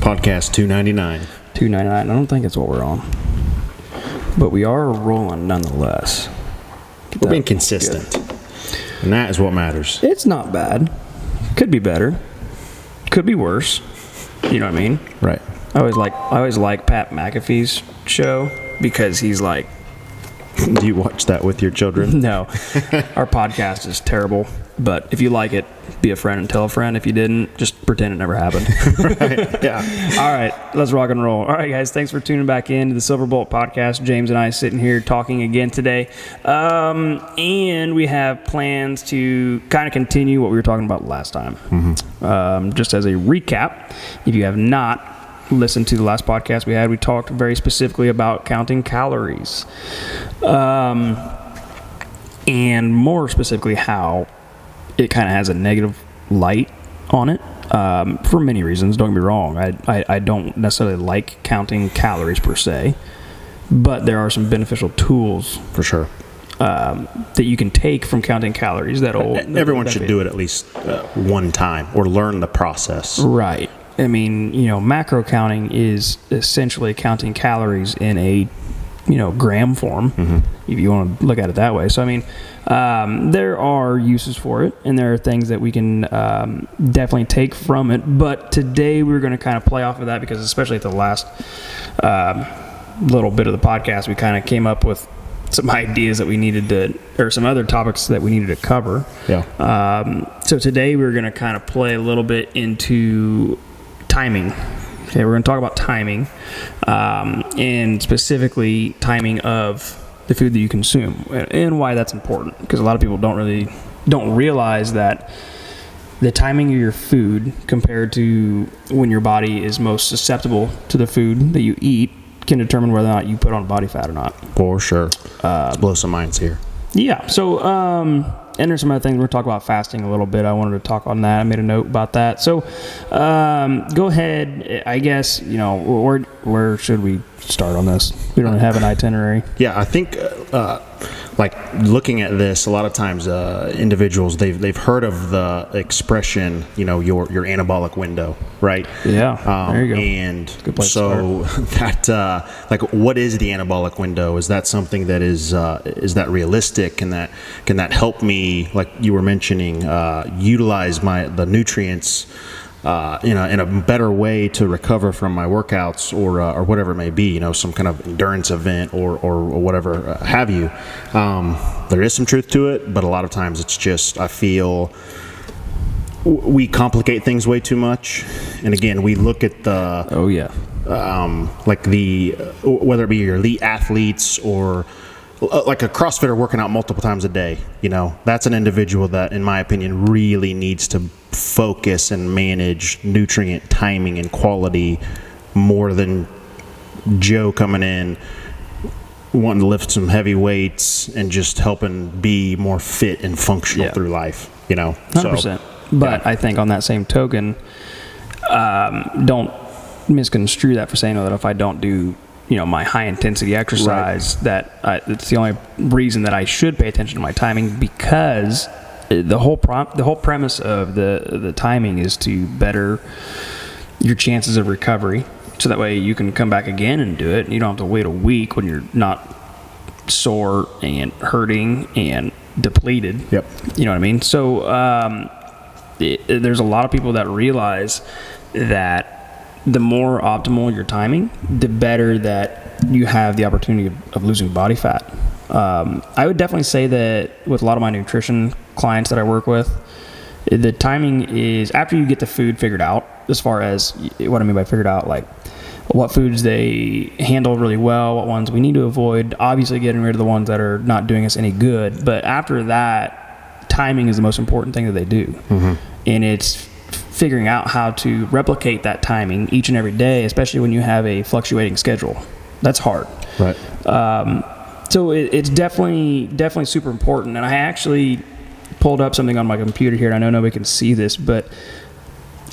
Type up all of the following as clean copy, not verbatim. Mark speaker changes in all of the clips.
Speaker 1: Podcast 299.
Speaker 2: 299. I don't think it's what we're on, but we are rolling nonetheless.
Speaker 1: We're being consistent, and that is what matters.
Speaker 2: It's not bad. Could be better. Could be worse. You know what I mean?
Speaker 1: Right.
Speaker 2: I always like Pat McAfee's show because he's like.
Speaker 1: Do you watch that with your children?
Speaker 2: No. Our podcast is terrible, but if you like it, be a friend and tell a friend. If you didn't, just pretend it never happened.
Speaker 1: Right. Yeah.
Speaker 2: All right, let's rock and roll. All right, guys, thanks for tuning back in to the Silver Bolt podcast. James and I sitting here talking again today, and we have plans to kind of continue what we were talking about last time. Mm-hmm. Just as a recap, if you have not listen to the last podcast we talked very specifically about counting calories, and more specifically how it kind of has a negative light on it, for many reasons. Don't get me wrong, I don't necessarily like counting calories per se, but there are some beneficial tools
Speaker 1: For sure.
Speaker 2: that you can take from counting calories
Speaker 1: Everyone should do it at least one time or learn the process.
Speaker 2: Right. I mean, macro counting is essentially counting calories in a, gram form, if you want to look at it that way. So, I mean, there are uses for it, and there are things that we can definitely take from it. But today we're going to kind of play off of that because especially at the last little bit of the podcast, we kind of came up with some ideas that we needed to, or some other topics that we needed to cover.
Speaker 1: Yeah.
Speaker 2: So today we're going to kind of play a little bit into timing. Okay, we're going to talk about timing, and specifically timing of the food that you consume and why that's important. Because a lot of people don't realize that the timing of your food compared to when your body is most susceptible to the food that you eat can determine whether or not you put on body fat or not.
Speaker 1: For sure. Let's blow some minds here.
Speaker 2: Yeah. So, and there's some other things. We're going to talk about fasting a little bit. I wanted to talk on that. I made a note about that. So, go ahead. I guess, where should we start on this? We don't have an itinerary.
Speaker 1: Yeah, I think, like looking at this, a lot of times individuals they've heard of the expression, your anabolic window, right?
Speaker 2: Yeah, there you go.
Speaker 1: And
Speaker 2: good place
Speaker 1: so that like, what is the anabolic window? Is that something that is that realistic? Can that help me, like you were mentioning, utilize the nutrients in a better way to recover from my workouts or whatever it may be, some kind of endurance event or whatever have you. There is some truth to it, but a lot of times it's just, I feel we complicate things way too much. And again, we look at the like whether it be your elite athletes or like a CrossFitter working out multiple times a day, that's an individual that, in my opinion, really needs to focus and manage nutrient timing and quality more than Joe coming in wanting to lift some heavy weights and just helping be more fit and functional through life,
Speaker 2: 100%.
Speaker 1: So,
Speaker 2: but I think on that same token, don't misconstrue that for saying that if I don't do my high intensity exercise, right, it's the only reason that I should pay attention to my timing, because the whole premise of the timing is to better your chances of recovery, so that way you can come back again and do it. You don't have to wait a week when you're not sore and hurting and depleted.
Speaker 1: Yep.
Speaker 2: You know what I mean? So there's a lot of people that realize that the more optimal your timing, the better that you have the opportunity of losing body fat. I would definitely say that with a lot of my nutrition clients that I work with, the timing is after you get the food figured out, as far as what I mean by figured out, like what foods they handle really well, what ones we need to avoid, obviously getting rid of the ones that are not doing us any good. But after that, timing is the most important thing that they do. Mm-hmm. And it's figuring out how to replicate that timing each and every day, especially when you have a fluctuating schedule. That's hard.
Speaker 1: Right.
Speaker 2: So it's definitely super important. And I actually pulled up something on my computer here, and I know nobody can see this, but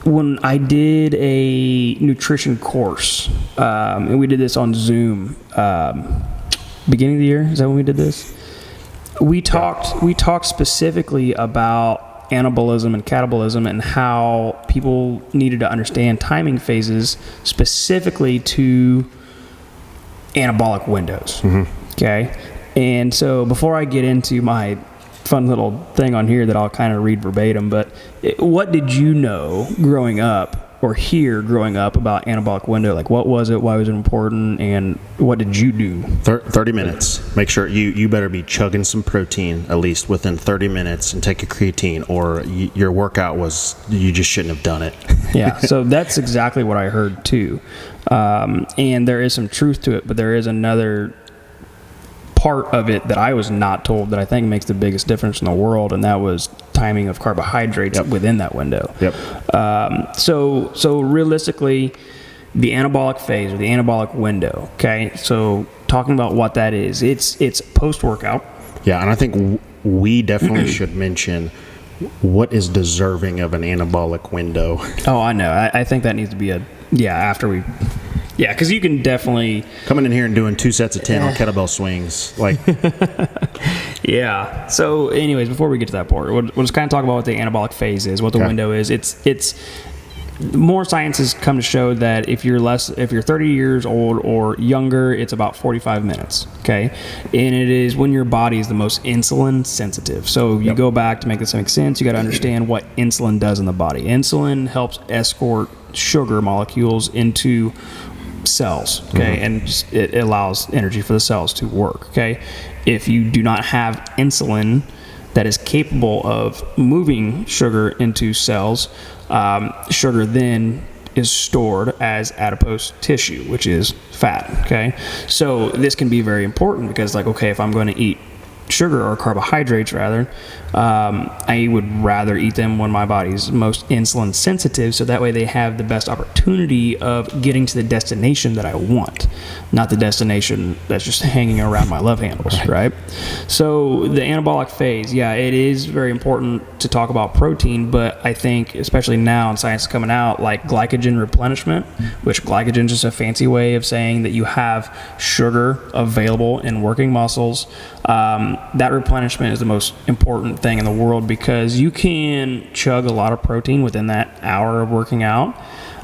Speaker 2: when I did a nutrition course, and we did this on Zoom, beginning of the year, is that when we did this? We talked specifically about anabolism and catabolism and how people needed to understand timing phases specifically to anabolic windows. Okay. And so before I get into my fun little thing on here that I'll kind of read verbatim, but what did you know growing up or hear growing up about anabolic window? Like, what was it? Why was it important? And what did you do?
Speaker 1: 30 minutes. Make sure you better be chugging some protein at least within 30 minutes and take a creatine, or your workout you just shouldn't have done it.
Speaker 2: Yeah, so that's exactly what I heard too. And there is some truth to it, but there is another part of it that I was not told that I think makes the biggest difference in the world, and that was timing of carbohydrates within that window. So realistically, the anabolic phase or the anabolic window, okay, so talking about what that is, it's post-workout.
Speaker 1: Yeah, and I think we definitely should mention what is deserving of an anabolic window.
Speaker 2: Oh, I know. I think that needs to be after we... Yeah, because you can definitely...
Speaker 1: Coming in here and doing 2 sets of 10 on kettlebell swings. Like,
Speaker 2: yeah. So anyways, before we get to that part, we'll just kind of talk about what the anabolic phase is, what the window is. It's more science has come to show that if you're 30 years old or younger, it's about 45 minutes, okay? And it is when your body is the most insulin sensitive. So you go back, to make this make sense, you got to understand what insulin does in the body. Insulin helps escort sugar molecules into cells, okay, and it allows energy for the cells to work, okay. If you do not have insulin that is capable of moving sugar into cells, sugar then is stored as adipose tissue, which is fat, okay. So this can be very important because, like, okay, if I'm going to eat sugar or carbohydrates rather, I would rather eat them when my body's most insulin sensitive, so that way they have the best opportunity of getting to the destination that I want, not the destination that's just hanging around my love handles, right? So the anabolic phase, it is very important to talk about protein, but I think especially now in science coming out, like glycogen replenishment, which glycogen is just a fancy way of saying that you have sugar available in working muscles. That replenishment is the most important thing in the world because you can chug a lot of protein within that hour of working out.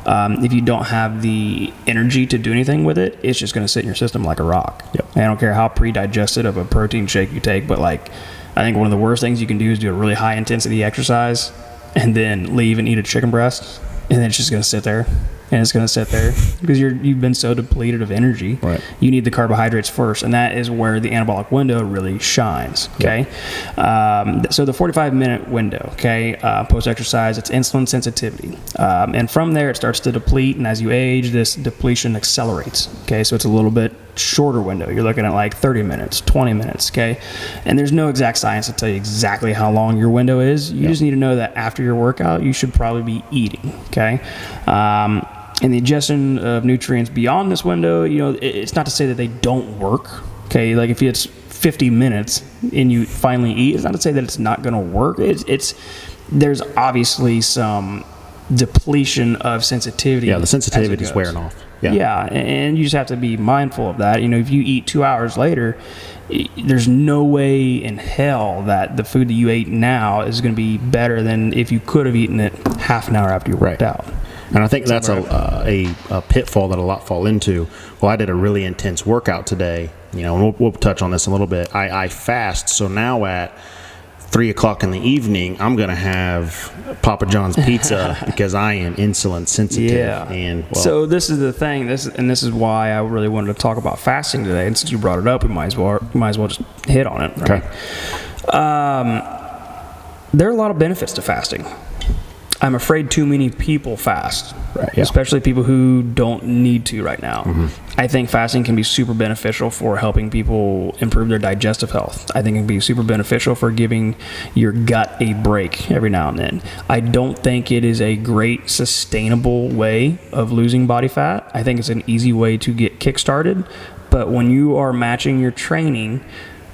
Speaker 2: If you don't have the energy to do anything with it, it's just going to sit in your system like a rock. I don't care how pre-digested of a protein shake you take, but like, I think one of the worst things you can do is do a really high intensity exercise and then leave and eat a chicken breast, and then it's just going to sit there. And it's going to sit there because you've been so depleted of energy. Right. You need the carbohydrates first, and that is where the anabolic window really shines. Okay, so the 45-minute window. Okay, post-exercise, it's insulin sensitivity, and from there it starts to deplete. And as you age, this depletion accelerates. Okay, so it's a little bit shorter window. You're looking at like 30 minutes, 20 minutes. Okay, and there's no exact science to tell you exactly how long your window is. You just need to know that after your workout, you should probably be eating. Okay. And the ingestion of nutrients beyond this window, it's not to say that they don't work. Okay, like if it's 50 minutes and you finally eat, it's not to say that it's not going to work. There's obviously some depletion of sensitivity.
Speaker 1: Yeah, the sensitivity is wearing off.
Speaker 2: Yeah, and you just have to be mindful of that. If you eat 2 hours later, there's no way in hell that the food that you ate now is going to be better than if you could have eaten it half an hour after you worked out.
Speaker 1: And I think that's a pitfall that a lot fall into. Well, I did a really intense workout today, and we'll touch on this a little bit. I fast, so now at 3 o'clock in the evening, I'm going to have Papa John's pizza because I am insulin sensitive. Yeah. And
Speaker 2: so this is the thing. This is why I really wanted to talk about fasting today. And since you brought it up, we might as well just hit on it. Right? Okay. There are a lot of benefits to fasting. I'm afraid too many people fast, especially people who don't need to right now. I think fasting can be super beneficial for helping people improve their digestive health. I think it can be super beneficial for giving your gut a break every now and then. I don't think it is a great sustainable way of losing body fat. I think it's an easy way to get kick-started, but when you are matching your training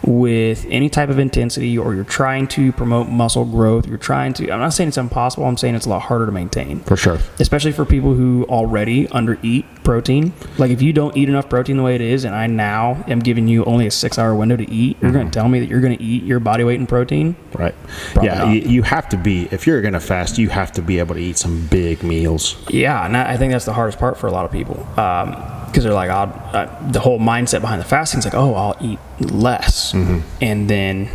Speaker 2: with any type of intensity, or you're trying to promote muscle growth, I'm not saying it's impossible, I'm saying it's a lot harder to maintain.
Speaker 1: For sure.
Speaker 2: Especially for people who already undereat protein. Like if you don't eat enough protein the way it is, and I now am giving you only a 6-hour window to eat, you're going to tell me that you're going to eat your body weight in protein?
Speaker 1: Right.
Speaker 2: Probably
Speaker 1: yeah,
Speaker 2: not.
Speaker 1: you have to be, if you're going to fast, you have to be able to eat some big meals.
Speaker 2: Yeah, and I think that's the hardest part for a lot of people. Because they're like, the whole mindset behind the fasting is like, oh, I'll eat less, and then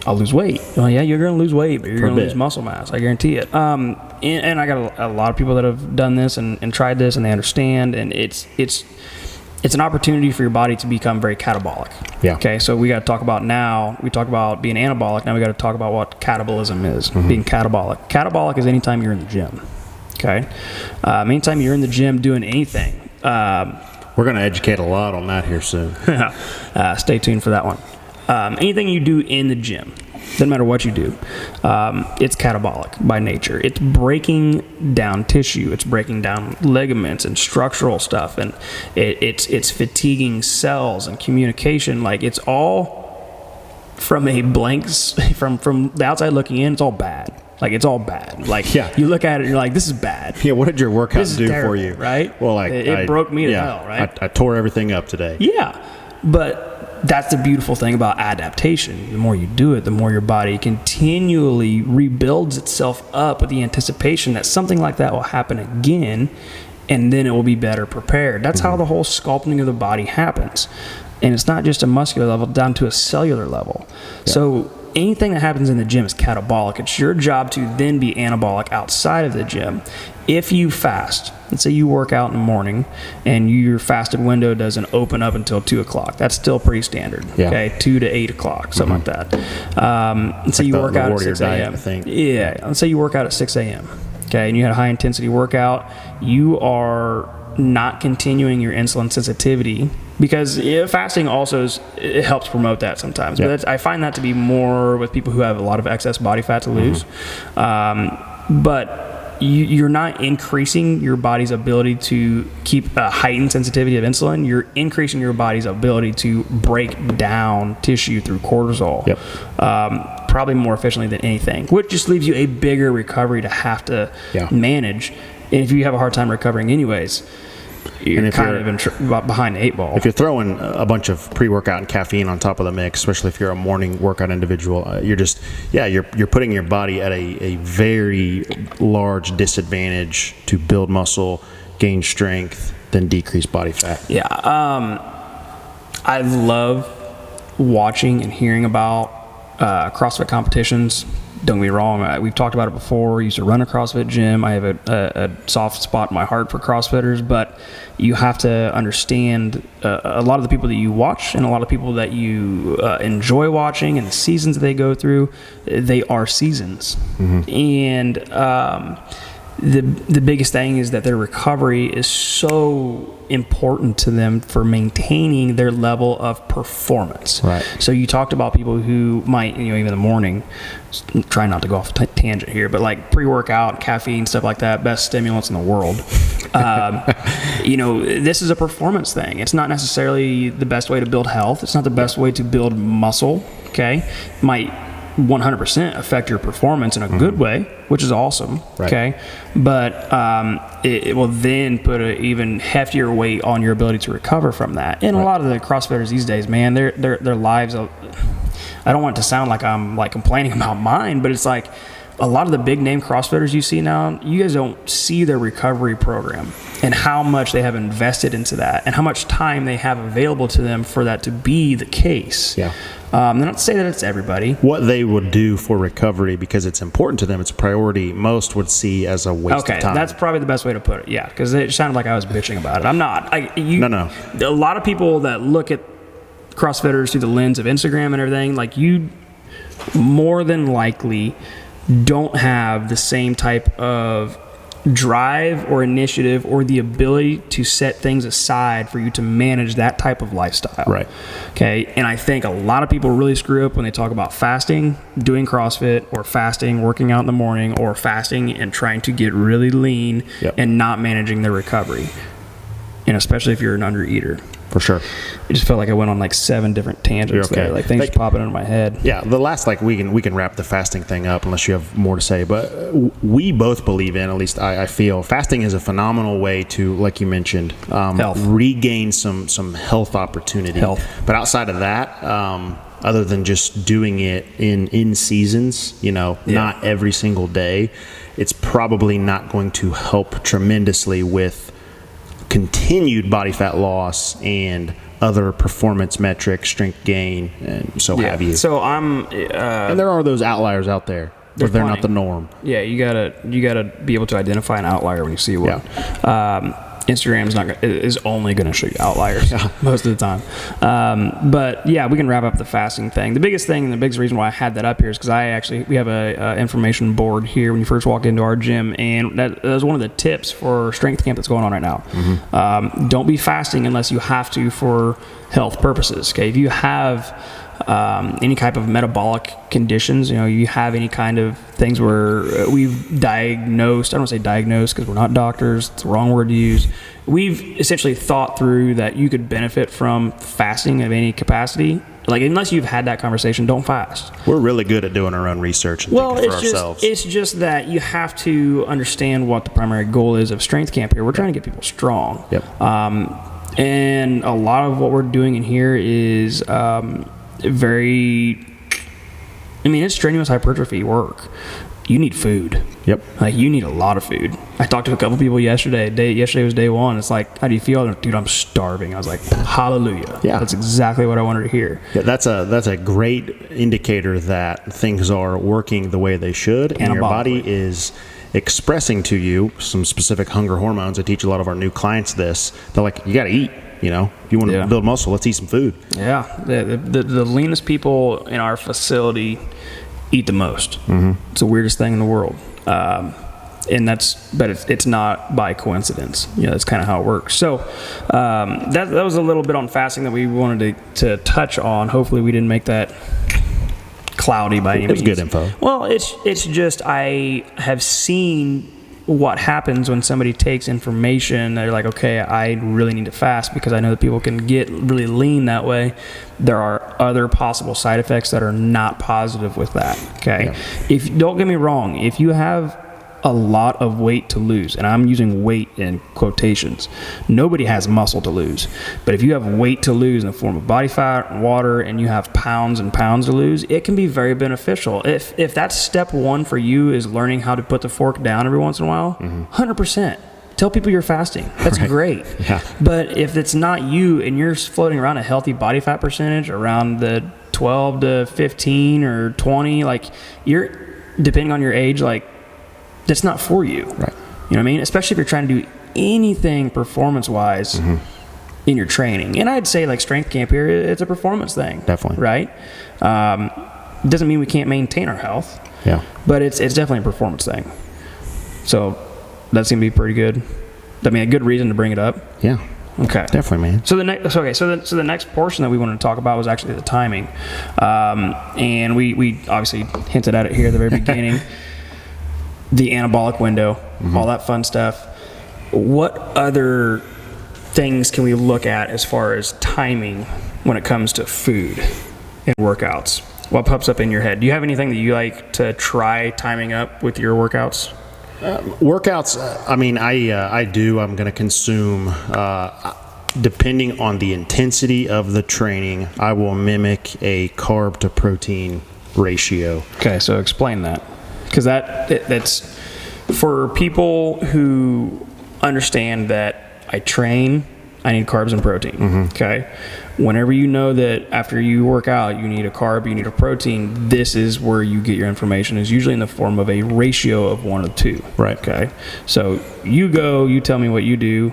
Speaker 2: I'll lose weight. Well, yeah, you're going to lose weight, but you're going to lose muscle mass. I guarantee it. And I got a lot of people that have done this and tried this, and they understand. And it's an opportunity for your body to become very catabolic.
Speaker 1: Yeah.
Speaker 2: Okay. So we got to talk about we talk about being anabolic. Now we got to talk about what catabolism is. Being catabolic. Catabolic is anytime you're in the gym. Okay. Anytime you're in the gym doing anything.
Speaker 1: We're going to educate a lot on that here soon.
Speaker 2: Stay tuned for that one. Anything you do in the gym, doesn't matter what you do, it's catabolic by nature. It's breaking down tissue. It's breaking down ligaments and structural stuff, and it's fatiguing cells and communication. Like it's all from a from the outside looking in. It's all bad. Like it's all bad. Like you look at it, and you're like, this is bad.
Speaker 1: Yeah, what did your workout do
Speaker 2: terrible,
Speaker 1: for you?
Speaker 2: Right?
Speaker 1: Well, like
Speaker 2: it broke me to hell. Right?
Speaker 1: I tore everything up today.
Speaker 2: Yeah, but that's the beautiful thing about adaptation. The more you do it, the more your body continually rebuilds itself up with the anticipation that something like that will happen again, and then it will be better prepared. That's how the whole sculpting of the body happens. And it's not just a muscular level, down to a cellular level. Yeah. So anything that happens in the gym is catabolic. It's your job to then be anabolic outside of the gym. If you fast, let's say you work out in the morning and your fasted window doesn't open up until 2 o'clock. That's still pretty standard. Yeah. Okay, 2 to 8 o'clock, something like that. Let's say you work out at 6 a.m. Yeah, let's say you work out at 6 a.m. Okay, and you had a high intensity workout. You are not continuing your insulin sensitivity, because fasting also it helps promote that sometimes. But I find that to be more with people who have a lot of excess body fat to lose. But you're not increasing your body's ability to keep a heightened sensitivity of insulin. You're increasing your body's ability to break down tissue through cortisol. Probably more efficiently than anything, which just leaves you a bigger recovery to have to manage. And if you have a hard time recovering anyways, you're kind of behind the 8 ball.
Speaker 1: If you're throwing a bunch of pre-workout and caffeine on top of the mix, especially if you're a morning workout individual, you're just you're putting your body at a very large disadvantage to build muscle, gain strength, then decrease body fat.
Speaker 2: I love watching and hearing about CrossFit competitions. Don't get me wrong, we've talked about it before. I used to run a CrossFit gym. I have a soft spot in my heart for CrossFitters, but you have to understand a lot of the people that you watch and a lot of people that you enjoy watching and the seasons that they go through, they are seasons. And the biggest thing is that their recovery is so important to them for maintaining their level of performance.
Speaker 1: Right.
Speaker 2: So you talked about people who might, even in the morning, try not to go off a tangent here, but like pre-workout, caffeine, stuff like that, best stimulants in the world. This is a performance thing. It's not necessarily the best way to build health. It's not the best way to build muscle. Okay. Might 100% affect your performance in a good way, which is awesome. Right. Okay. But it will then put an even heftier weight on your ability to recover from that. And a lot of the CrossFitters these days, man, their lives, I don't want it to sound like I'm like complaining about mine, but it's like a lot of the big name CrossFitters you see now, you guys don't see their recovery program and how much they have invested into that and how much time they have available to them for that to be the case. Yeah. Not to say that it's everybody.
Speaker 1: What they would do for recovery, because it's important to them, it's a priority, most would see as a waste of time.
Speaker 2: Okay, that's probably the best way to put it. Yeah, because it sounded like I was bitching about it. I'm not. No. A lot of people that look at CrossFitters through the lens of Instagram and everything, like you more than likely don't have the same type of drive or initiative or the ability to set things aside for you to manage that type of lifestyle.
Speaker 1: Right.
Speaker 2: Okay. And I think a lot of people really screw up when they talk about fasting, doing CrossFit, or fasting, working out in the morning, or fasting and trying to get really lean and not managing their recovery. And especially if you're an undereater.
Speaker 1: For sure.
Speaker 2: It just felt like I went on like 7 different tangents there. Like things popping into my head.
Speaker 1: Yeah, the last, like, we can wrap the fasting thing up unless you have more to say. But we both believe in, at least I feel, fasting is a phenomenal way to, like you mentioned, regain some health opportunity. But outside of that, other than just doing it in seasons, not every single day, it's probably not going to help tremendously with continued body fat loss and other performance metrics, strength gain, and have you.
Speaker 2: So I'm,
Speaker 1: and there are those outliers out there, but they're not the norm.
Speaker 2: Yeah, you gotta be able to identify an outlier when you see one. Instagram is only going to show you outliers most of the time. But yeah, we can wrap up the fasting thing. The biggest thing and the biggest reason why I had that up here is because we have a information board here when you first walk into our gym, and that was one of the tips for strength camp that's going on right now. Mm-hmm. Don't be fasting unless you have to for health purposes. Okay, if you have any type of metabolic conditions, you have any kind of things where we've diagnosed, I don't want to say diagnosed because we're not doctors, it's the wrong word to use. We've essentially thought through that you could benefit from fasting of any capacity. Like, unless you've had that conversation, don't fast.
Speaker 1: We're really good at doing our own research and thinking for ourselves.
Speaker 2: It's just that you have to understand what the primary goal is of strength camp here. We're trying to get people strong.
Speaker 1: Yep.
Speaker 2: And a lot of what we're doing in here is it's strenuous hypertrophy work. You need food.
Speaker 1: Yep.
Speaker 2: Like, you need a lot of food. I talked to a couple people yesterday. Yesterday was day 1. It's like, how do you feel? Like, dude, I'm starving. I was like, hallelujah.
Speaker 1: Yeah.
Speaker 2: That's exactly what I wanted to hear.
Speaker 1: Yeah, that's a great indicator that things are working the way they should, and your body is expressing to you some specific hunger hormones. I teach a lot of our new clients this. They're like, you got to eat. If you want to build muscle, let's eat some food. Yeah,
Speaker 2: the leanest people in our facility eat the most.
Speaker 1: Mm-hmm.
Speaker 2: It's the weirdest thing in the world, and it's not by coincidence. That's kind of how it works. So that was a little bit on fasting that we wanted to touch on. Hopefully, we didn't make that cloudy by any means.
Speaker 1: It was good info.
Speaker 2: Well, it's just I have seen what happens when somebody takes information. They're like, okay, I really need to fast because I know that people can get really lean that way. There are other possible side effects that are not positive with that. Okay. Yeah. Don't get me wrong, if you have a lot of weight to lose, and I'm using weight in quotations, nobody has muscle to lose, but if you have weight to lose in the form of body fat and water, and you have pounds and pounds to lose, it can be very beneficial. If that's step 1 for you is learning how to put the fork down every once in a while, 100%. Tell people you're fasting. That's great.
Speaker 1: Yeah.
Speaker 2: But if it's not you and you're floating around a healthy body fat percentage around the 12 to 15 or 20, like, you're, depending on your age, like, that's not for you.
Speaker 1: Right.
Speaker 2: You know what I mean? Especially if you're trying to do anything performance-wise in your training. And I'd say, like, strength camp here, it's a performance thing.
Speaker 1: Definitely.
Speaker 2: Right? It doesn't mean we can't maintain our health.
Speaker 1: Yeah.
Speaker 2: But it's definitely a performance thing. So that's going to be pretty good. I mean, a good reason to bring it up.
Speaker 1: Yeah.
Speaker 2: Okay.
Speaker 1: Definitely, man.
Speaker 2: So the next portion that we wanted to talk about was actually the timing. And we obviously hinted at it here at the very beginning. The anabolic window, all that fun stuff. What other things can we look at as far as timing when it comes to food and workouts? What pops up in your head? Do you have anything that you like to try timing up with your workouts?
Speaker 1: Workouts, I do. I'm going to consume, depending on the intensity of the training, I will mimic a carb to protein ratio.
Speaker 2: Okay, so explain that. Because that's for people who understand that I train, I need carbs and protein. Okay, whenever you know that after you work out you need a carb, you need a protein, this is where you get your information. Is usually in the form of a ratio of 1 to 2.
Speaker 1: Right.
Speaker 2: Okay, so you tell me what you do,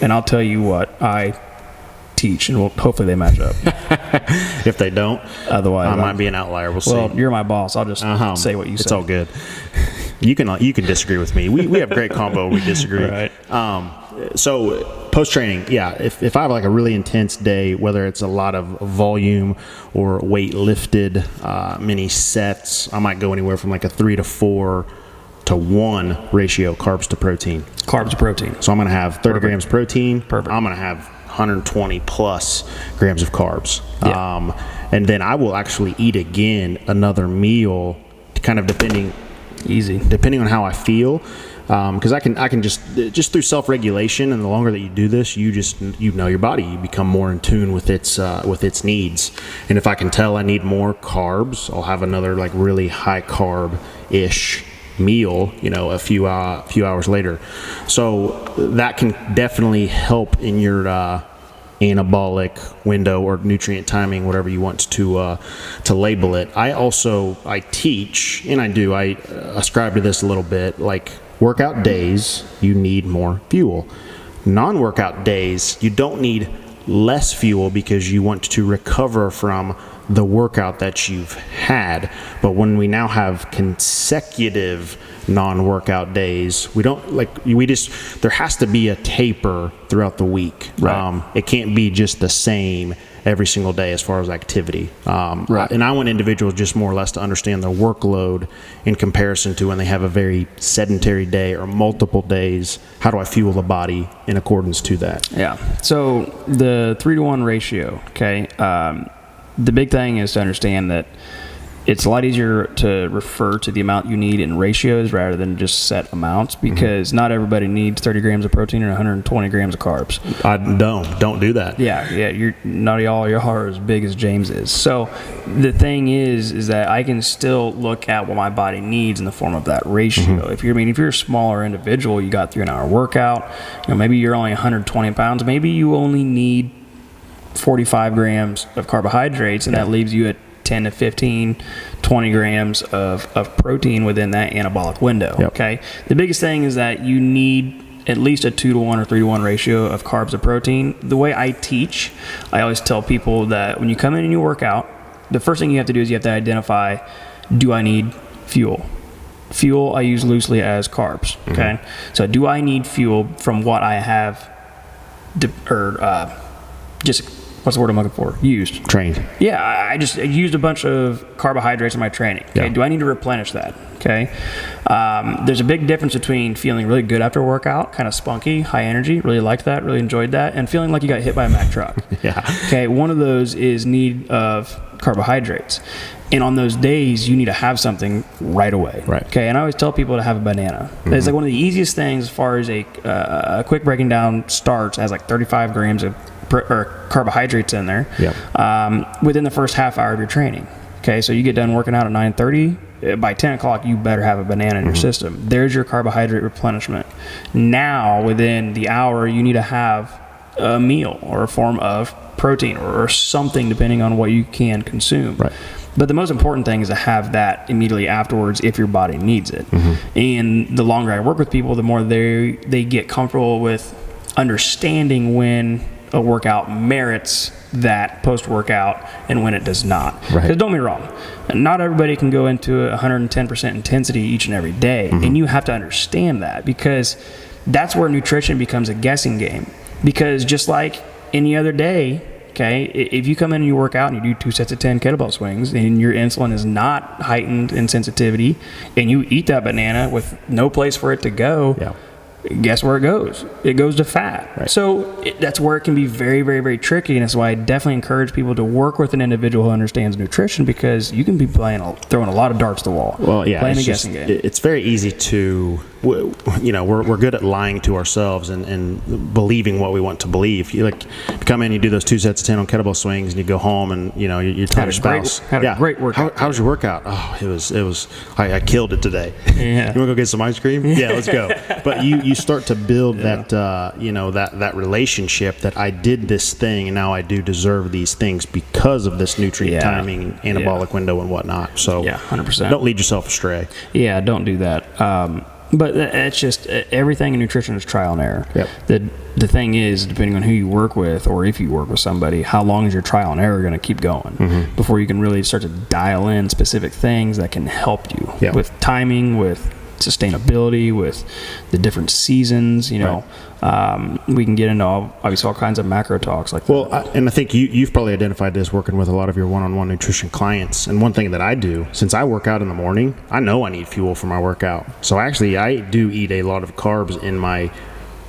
Speaker 2: and I'll tell you what I teach, and hopefully they match up.
Speaker 1: If they don't,
Speaker 2: otherwise
Speaker 1: I might be an outlier. We'll see.
Speaker 2: Well, you're my boss. I'll just say what you say.
Speaker 1: It's all good. You can disagree with me. We have great combo. We disagree.
Speaker 2: Right.
Speaker 1: So post training, if I have like a really intense day, whether it's a lot of volume or weight lifted, many sets, I might go anywhere from like a 3 to 4 to 1 ratio carbs to protein.
Speaker 2: Carbs to protein.
Speaker 1: So I'm going to have 30 grams protein.
Speaker 2: Perfect.
Speaker 1: I'm going to have 120 plus grams of carbs.
Speaker 2: Yeah.
Speaker 1: And then I will actually eat again another meal, kind of depending on how I feel. Because I can just through self-regulation, and the longer that you do this, you know your body. You become more in tune with its needs. And if I can tell I need more carbs, I'll have another like really high carb-ish meal, a few hours later. So that can definitely help in your anabolic window or nutrient timing, whatever you want to label it. I teach, and I ascribe to this a little bit, like workout days, you need more fuel. Non-workout days, you don't need less fuel because you want to recover from the workout that you've had. But when we now have consecutive non-workout days, there has to be a taper throughout the week.
Speaker 2: Right.
Speaker 1: It can't be just the same every single day as far as activity.
Speaker 2: Right.
Speaker 1: And I want individuals just more or less to understand their workload in comparison to when they have a very sedentary day or multiple days. How do I fuel the body in accordance to that?
Speaker 2: Yeah. So the 3-to-1 ratio, okay, the big thing is to understand that it's a lot easier to refer to the amount you need in ratios rather than just set amounts, because not everybody needs 30 grams of protein and 120 grams of carbs.
Speaker 1: I don't do that.
Speaker 2: Yeah. Not all y'all are as big as James is. So the thing is that I can still look at what my body needs in the form of that ratio. If you're a smaller individual, you got through an hour workout, maybe you're only 120 pounds, maybe you only need 45 grams of carbohydrates, and that leaves you at 10 to 15, 20 grams of protein within that anabolic window.
Speaker 1: Yep.
Speaker 2: Okay. The biggest thing is that you need at least a 2-to-1 or 3-to-1 ratio of carbs to protein. The way I teach, I always tell people that when you come in and you work out, the first thing you have to do is you have to identify, do I need fuel? Fuel I use loosely as carbs. Okay. So do I need fuel from what I have, what's the word I'm looking for? Used.
Speaker 1: Trained.
Speaker 2: Yeah, I used a bunch of carbohydrates in my training. Okay,
Speaker 1: Yeah.
Speaker 2: do I need to replenish that? Okay, there's a big difference between feeling really good after a workout, kind of spunky, high energy, really liked that, really enjoyed that, and feeling like you got hit by a Mack truck.
Speaker 1: Yeah.
Speaker 2: Okay, one of those is need of carbohydrates. And on those days, you need to have something right away.
Speaker 1: Right.
Speaker 2: Okay, and I always tell people to have a banana. It's like one of the easiest things as far as a quick breaking down starts, has like 35 grams of carbohydrates in there.
Speaker 1: Yep.
Speaker 2: Within the first half hour of your training. Okay, so you get done working out at 9:30. By 10 o'clock, you better have a banana in your system. There's your carbohydrate replenishment. Now, within the hour, you need to have a meal or a form of protein or something, depending on what you can consume.
Speaker 1: Right.
Speaker 2: But the most important thing is to have that immediately afterwards if your body needs it. And the longer I work with people, the more they get comfortable with understanding when a workout merits that post-workout and when it does not. Because don't be wrong, not everybody can go into 110% intensity each and every day. And you have to understand that, because that's where nutrition becomes a guessing game. Because just like any other day, okay, if you come in and you work out and you do 2 sets of 10 kettlebell swings and your insulin is not heightened in sensitivity, and you eat that banana with no place for it to go, guess where it goes? It goes to fat. Right. So that's where it can be very, very, very tricky, and that's why I definitely encourage people to work with an individual who understands nutrition, because you can be throwing a lot of darts to the wall.
Speaker 1: Well, yeah,
Speaker 2: playing a guessing game.
Speaker 1: It's very easy to, we're good at lying to ourselves and believing what we want to believe. You come in, you do those 2 sets of 10 on kettlebell swings, and you go home and you tell your spouse,
Speaker 2: had a great workout.
Speaker 1: How was your workout? Oh, it was. I killed it today.
Speaker 2: Yeah.
Speaker 1: You want to go get some ice cream? Yeah, let's go. But you start to build that that relationship that I did this thing and now I do deserve these things because of this nutrient timing, anabolic window, and whatnot. So
Speaker 2: 100%.
Speaker 1: Don't lead yourself astray.
Speaker 2: Yeah, don't do that. But it's just everything in nutrition is trial and error.
Speaker 1: Yep.
Speaker 2: The thing is, depending on who you work with, or if you work with somebody, how long is your trial and error going to keep going before you can really start to dial in specific things that can help you with timing, with sustainability, with the different seasons. We can get into all kinds of macro talks like that.
Speaker 1: And I think you've probably identified this working with a lot of your one-on-one nutrition clients. And one thing that I do, since I work out in the morning, I know I need fuel for my workout. So actually, I do eat a lot of carbs in my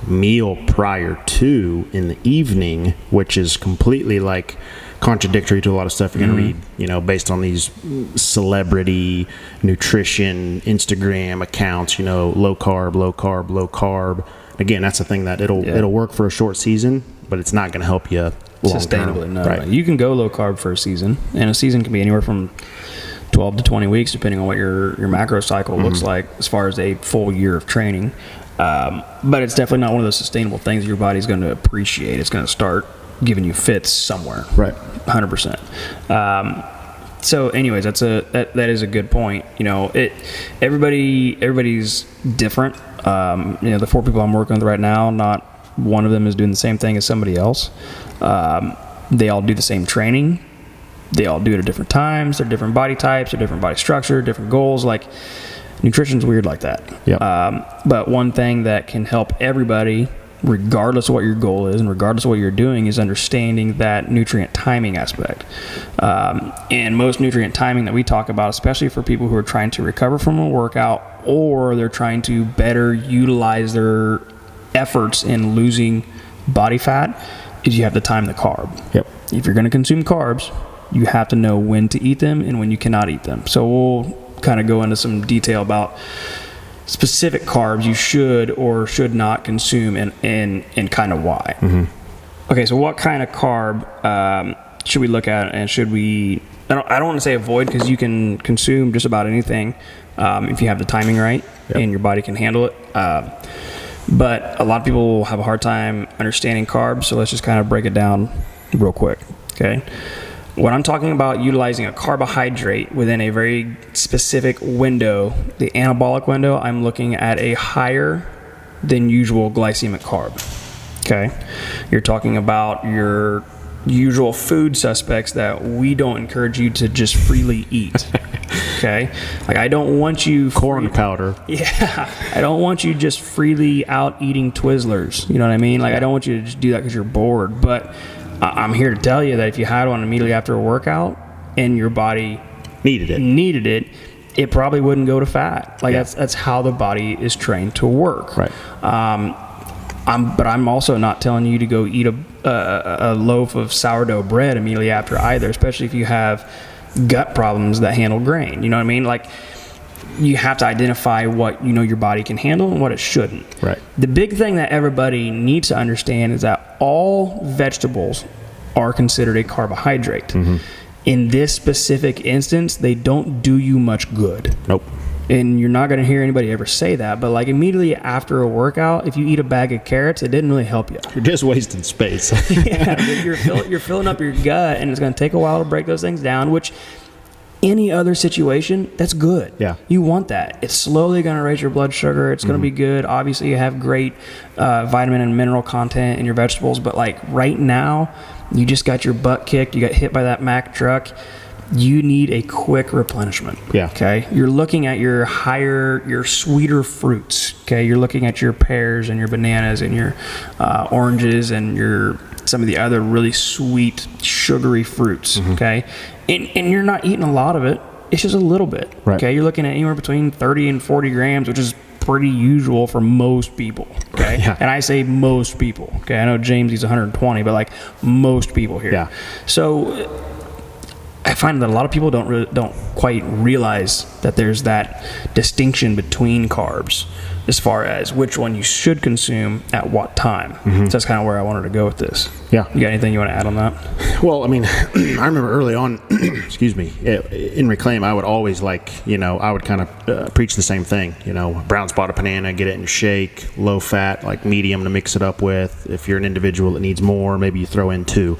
Speaker 1: meal prior to in the evening, which is completely like contradictory to a lot of stuff you're going to read, you know, based on these celebrity nutrition Instagram accounts, you know, low carb, low carb, low carb. Again, that's the thing that it'll work for a short season, but it's not going to help you long
Speaker 2: sustainably.
Speaker 1: term.
Speaker 2: No,
Speaker 1: right.
Speaker 2: You can go low carb for a season, and a season can be anywhere from 12 to 20 weeks, depending on what your macro cycle looks like as far as a full year of training. But it's definitely not one of those sustainable things your body's going to appreciate. It's going to start giving you fits somewhere.
Speaker 1: Right.
Speaker 2: 100%. So anyways, that is a good point. You know, everybody's different. You know, the 4 people I'm working with right now, not one of them is doing the same thing as somebody else. They all do the same training. They all do it at different times. They're different body types. They're different body structure, different goals. Like, nutrition's weird like that.
Speaker 1: Yep.
Speaker 2: But one thing that can help everybody, regardless of what your goal is and regardless of what you're doing, is understanding that nutrient timing aspect. And most nutrient timing that we talk about, especially for people who are trying to recover from a workout or they're trying to better utilize their efforts in losing body fat, is you have to time the carb.
Speaker 1: Yep.
Speaker 2: If you're going to consume carbs, you have to know when to eat them and when you cannot eat them. So we'll kind of go into some detail about specific carbs you should or should not consume and kind of why. Okay, so what kind of carb should we look at, and should we, I don't want to say avoid, because you can consume just about anything if you have the timing right and your body can handle it. But a lot of people have a hard time understanding carbs, so let's just kind of break it down real quick, okay? When I'm talking about utilizing a carbohydrate within a very specific window, the anabolic window, I'm looking at a higher than usual glycemic carb, okay? You're talking about your usual food suspects that we don't encourage you to just freely eat, okay? Like, I don't want you...
Speaker 1: Corn powder.
Speaker 2: Yeah. I don't want you just freely out eating Twizzlers, you know what I mean? Like, I don't want you to just do that because you're bored, but... I'm here to tell you that if you had one immediately after a workout and your body needed it, it probably wouldn't go to fat. Like, that's how the body is trained to work.
Speaker 1: Right.
Speaker 2: But I'm also not telling you to go eat a loaf of sourdough bread immediately after either, especially if you have gut problems that handle grain. You know what I mean? Like, you have to identify what you know your body can handle and what it shouldn't.
Speaker 1: Right.
Speaker 2: The big thing that everybody needs to understand is that all vegetables are considered a carbohydrate. In this specific instance, they don't do you much good.
Speaker 1: Nope.
Speaker 2: And you're not going to hear anybody ever say that, but like immediately after a workout, if you eat a bag of carrots, it didn't really help you.
Speaker 1: You're just wasting space.
Speaker 2: Yeah, you're filling up your gut, and it's going to take a while to break those things down, which... any other situation, that's good.
Speaker 1: Yeah.
Speaker 2: You want that. It's slowly going to raise your blood sugar. It's going to be good. Obviously, you have great vitamin and mineral content in your vegetables, but like right now, you just got your butt kicked. You got hit by that Mack truck. You need a quick replenishment.
Speaker 1: Yeah.
Speaker 2: Okay. You're looking at your sweeter fruits. Okay. You're looking at your pears and your bananas and your oranges and some of the other really sweet, sugary fruits. Okay. And you're not eating a lot of it. It's just a little bit.
Speaker 1: Right.
Speaker 2: Okay. You're looking at anywhere between 30 and 40 grams, which is pretty usual for most people. Okay.
Speaker 1: Yeah.
Speaker 2: And I say most people. Okay. I know James, he's 120, but like most people here.
Speaker 1: Yeah.
Speaker 2: So I find that a lot of people don't quite realize that there's that distinction between carbs as far as which one you should consume at what time. So that's kind of where I wanted to go with this.
Speaker 1: Yeah.
Speaker 2: You got anything you want to add on that?
Speaker 1: Well, I mean, I remember early on, excuse me, in Reclaim, I would always I would kind of preach the same thing, brown spotted banana, get it in your shake, low fat, like medium to mix it up with. If you're an individual that needs more, maybe you throw in 2.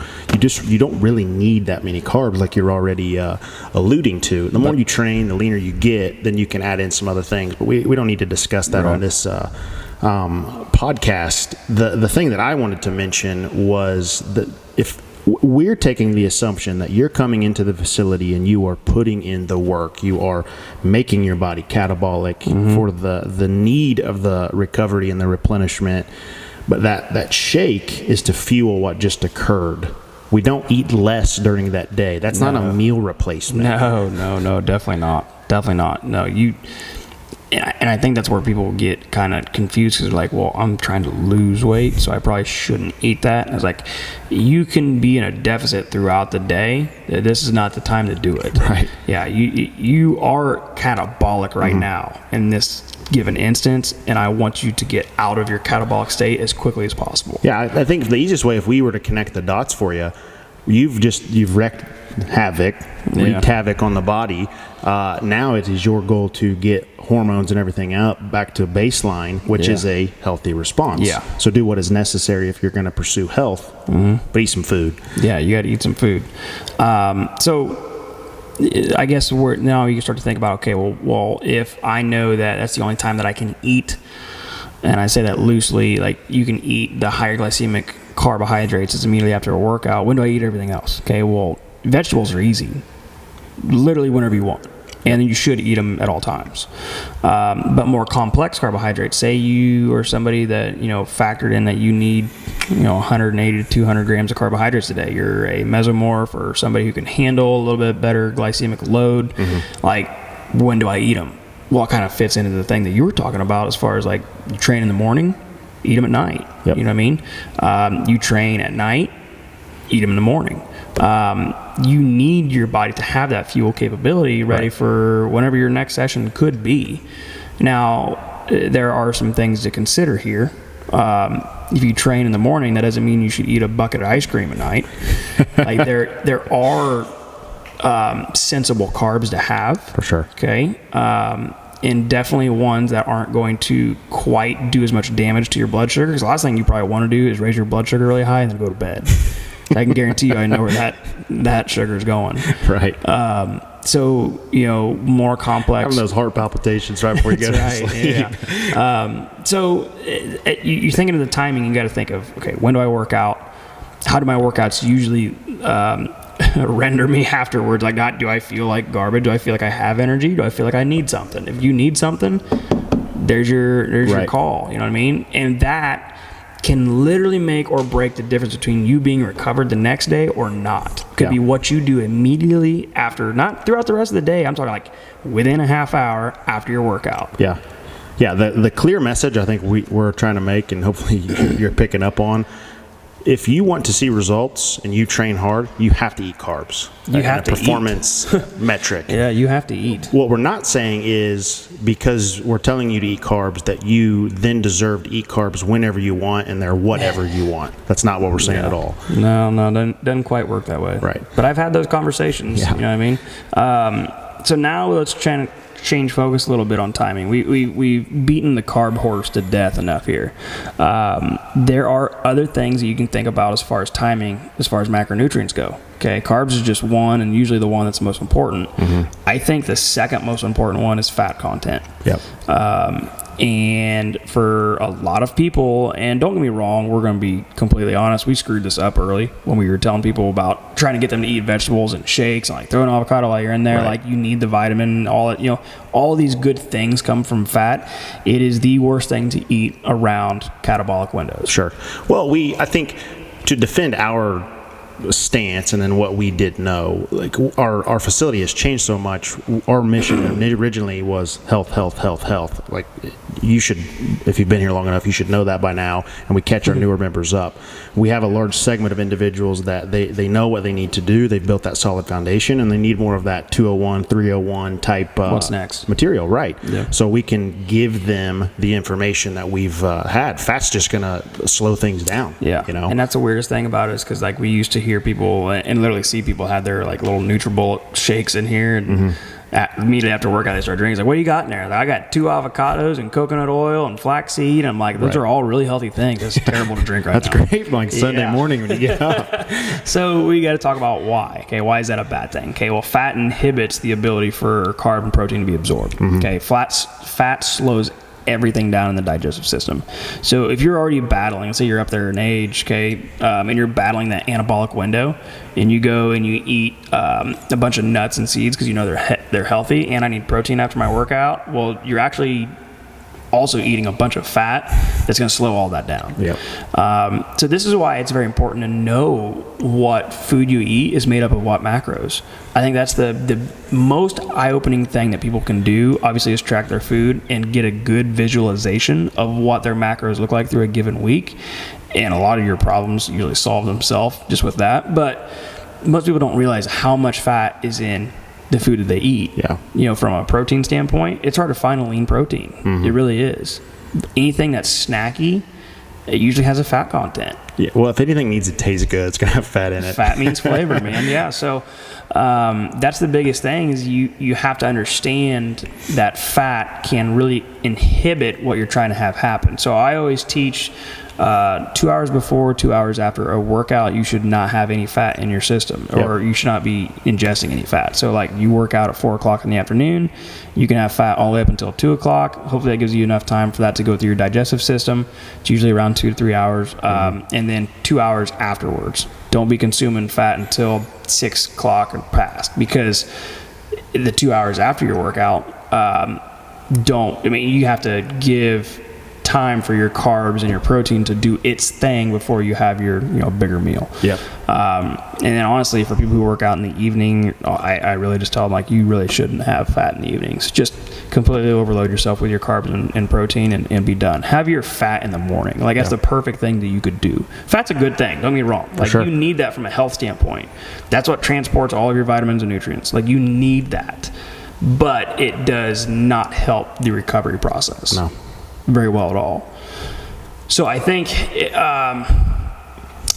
Speaker 1: You don't really need that many carbs like you're already alluding to. The more you train, the leaner you get, then you can add in some other things. But we don't need to discuss that on this podcast. The thing that I wanted to mention was that if we're taking the assumption that you're coming into the facility and you are putting in the work, you are making your body catabolic for the need of the recovery and the replenishment, but that shake is to fuel what just occurred. We don't eat less during that day. That's not a meal replacement.
Speaker 2: No, definitely not. No, and I think that's where people get kind of confused because they're like, well, I'm trying to lose weight, so I probably shouldn't eat that. And it's like, you can be in a deficit throughout the day. This is not the time to do it.
Speaker 1: Right.
Speaker 2: Yeah, you are catabolic right now in this given instance, and I want you to get out of your catabolic state as quickly as possible.
Speaker 1: Yeah, I think the easiest way, if we were to connect the dots for you, you've wreaked havoc on the body. Now it is your goal to get hormones and everything out back to baseline, which is a healthy response.
Speaker 2: Yeah.
Speaker 1: So do what is necessary if you're going to pursue health, but eat some food.
Speaker 2: Yeah, you got to eat some food. So I guess now you start to think about, okay, well, if I know that that's the only time that I can eat, and I say that loosely, like you can eat the higher glycemic carbohydrates is immediately after a workout. When do I eat everything else? Okay, well, vegetables are easy, literally whenever you want, and you should eat them at all times. But more complex carbohydrates, say you are somebody that factored in that you need 180 to 200 grams of carbohydrates a day. You're a mesomorph or somebody who can handle a little bit better glycemic load. Like, when do I eat them? Well, it kind of fits into the thing that you were talking about as far as like you train in the morning, eat them at night.
Speaker 1: Yep.
Speaker 2: You know what I mean? You train at night, eat them in the morning. You need your body to have that fuel capability ready for whenever your next session could be. Now, there are some things to consider here. If you train in the morning, that doesn't mean you should eat a bucket of ice cream at night. Like there are sensible carbs to have.
Speaker 1: For sure.
Speaker 2: Okay. And definitely ones that aren't going to quite do as much damage to your blood sugar. Because the last thing you probably want to do is raise your blood sugar really high and then go to bed. I can guarantee you I know where that sugar is going.
Speaker 1: Right.
Speaker 2: So, more complex.
Speaker 1: Having those heart palpitations right before you go to sleep.
Speaker 2: Yeah. So you're thinking of the timing. You got to think of, okay, when do I work out? How do my workouts usually render me afterwards? Like, do I feel like garbage? Do I feel like I have energy? Do I feel like I need something? If you need something, there's your call. You know what I mean? And that can literally make or break the difference between you being recovered the next day or not. Could be what you do immediately after, not throughout the rest of the day. I'm talking like within a half hour after your workout.
Speaker 1: Yeah. The clear message I think we're trying to make, and hopefully you're picking up on, if you want to see results and you train hard, you have to eat carbs.
Speaker 2: You have to
Speaker 1: performance metric.
Speaker 2: Yeah, you have to eat.
Speaker 1: What we're not saying is, because we're telling you to eat carbs, that you then deserve to eat carbs whenever you want and they're whatever you want. That's not what we're saying at all.
Speaker 2: No, doesn't quite work that way.
Speaker 1: Right.
Speaker 2: But I've had those conversations.
Speaker 1: Yeah.
Speaker 2: You know what I mean? So now let's change focus a little bit on timing. We've beaten the carb horse to death enough here. There are other things that you can think about as far as timing, as far as macronutrients go. Okay, carbs is just one, and usually the one that's most important. I think the second most important one is fat content.
Speaker 1: Yep.
Speaker 2: And for a lot of people, and don't get me wrong, we're going to be completely honest, we screwed this up early when we were telling people about trying to get them to eat vegetables and shakes and like throw an avocado while you're in there. Like, you need the vitamin, all these good things come from fat. It is the worst thing to eat around catabolic windows.
Speaker 1: Sure. Well, I think to defend our stance and then what we did know, like our facility has changed so much. Our mission originally was health. Like, you should, if you've been here long enough, you should know that by now, and we catch our newer members up. We have a large segment of individuals that they know what they need to do. They've built that solid foundation, and they need more of that 201, 301 type
Speaker 2: what's next
Speaker 1: material, right?
Speaker 2: Yeah.
Speaker 1: So we can give them the information that we've had. Fat's just gonna slow things down.
Speaker 2: Yeah. And that's the weirdest thing about it, is because like we used to hear people and literally see people had their like little NutriBullet shakes in here, and immediately after workout they start drinking. It's like, what do you got in there? Like, I got 2 avocados and coconut oil and flaxseed. I'm like, those are all really healthy things. That's terrible to drink right now.
Speaker 1: That's great, like Sunday morning when you get up.
Speaker 2: So we got to talk about why. Okay, why is that a bad thing? Okay, well, fat inhibits the ability for carb and protein to be absorbed. Okay, fat slows everything down in the digestive system. So if you're already battling, let's say you're up there in age, okay, and you're battling that anabolic window, and you go and you eat a bunch of nuts and seeds because you know they're healthy, and I need protein after my workout, well, you're actually also eating a bunch of fat that's going to slow all that down.
Speaker 1: Yep.
Speaker 2: So this is why it's very important to know what food you eat is made up of what macros. I think that's the most eye-opening thing that people can do, obviously, is track their food and get a good visualization of what their macros look like through a given week. And a lot of your problems usually solve themselves just with that. But most people don't realize how much fat is in the food that they eat.
Speaker 1: Yeah.
Speaker 2: You know, from a protein standpoint, it's hard to find a lean protein. It really is. Anything that's snacky, it usually has a fat content.
Speaker 1: Yeah. Well, if anything needs to taste good, it's going to have fat in it.
Speaker 2: Fat means flavor, man. Yeah. So that's the biggest thing is you have to understand that fat can really inhibit what you're trying to have happen. So I always teach 2 hours before, 2 hours after a workout, you should not have any fat in your system, or you should not be ingesting any fat. So like you work out at 4 o'clock in the afternoon, you can have fat all the way up until 2 o'clock. Hopefully that gives you enough time for that to go through your digestive system. It's usually around 2 to 3 hours. And then 2 hours afterwards. Don't be consuming fat until 6 o'clock or past, because the 2 hours after your workout, you have to give time for your carbs and your protein to do its thing before you have your bigger meal.
Speaker 1: Yeah.
Speaker 2: And then honestly, for people who work out in the evening, I really just tell them, like, you really shouldn't have fat in the evenings. Just completely overload yourself with your carbs and protein and be done. Have your fat in the morning. Like, that's the perfect thing that you could do. Fat's a good thing, don't get me wrong. Like, you need that from a health standpoint. That's what transports all of your vitamins and nutrients. Like, you need that. But it does not help the recovery process.
Speaker 1: No.
Speaker 2: Very well at all. So I think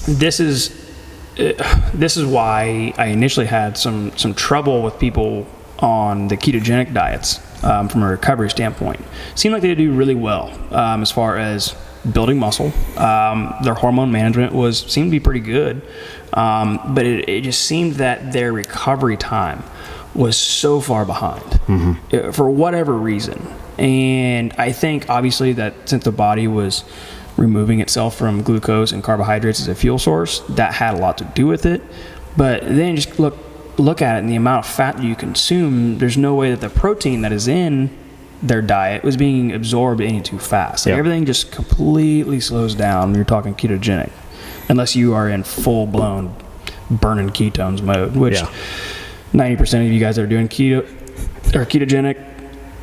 Speaker 2: this is why I initially had some trouble with people on the ketogenic diets from a recovery standpoint. Seemed like they do really well as far as building muscle. Their hormone management seemed to be pretty good, but it just seemed that their recovery time was so far behind for whatever reason. And I think obviously that since the body was removing itself from glucose and carbohydrates as a fuel source, that had a lot to do with it. But then just look at it, and the amount of fat that you consume, there's no way that the protein that is in their diet was being absorbed any too fast. Like everything just completely slows down when you're talking ketogenic, unless you are in full-blown burning ketones mode, which 90% of you guys that are doing keto or ketogenic,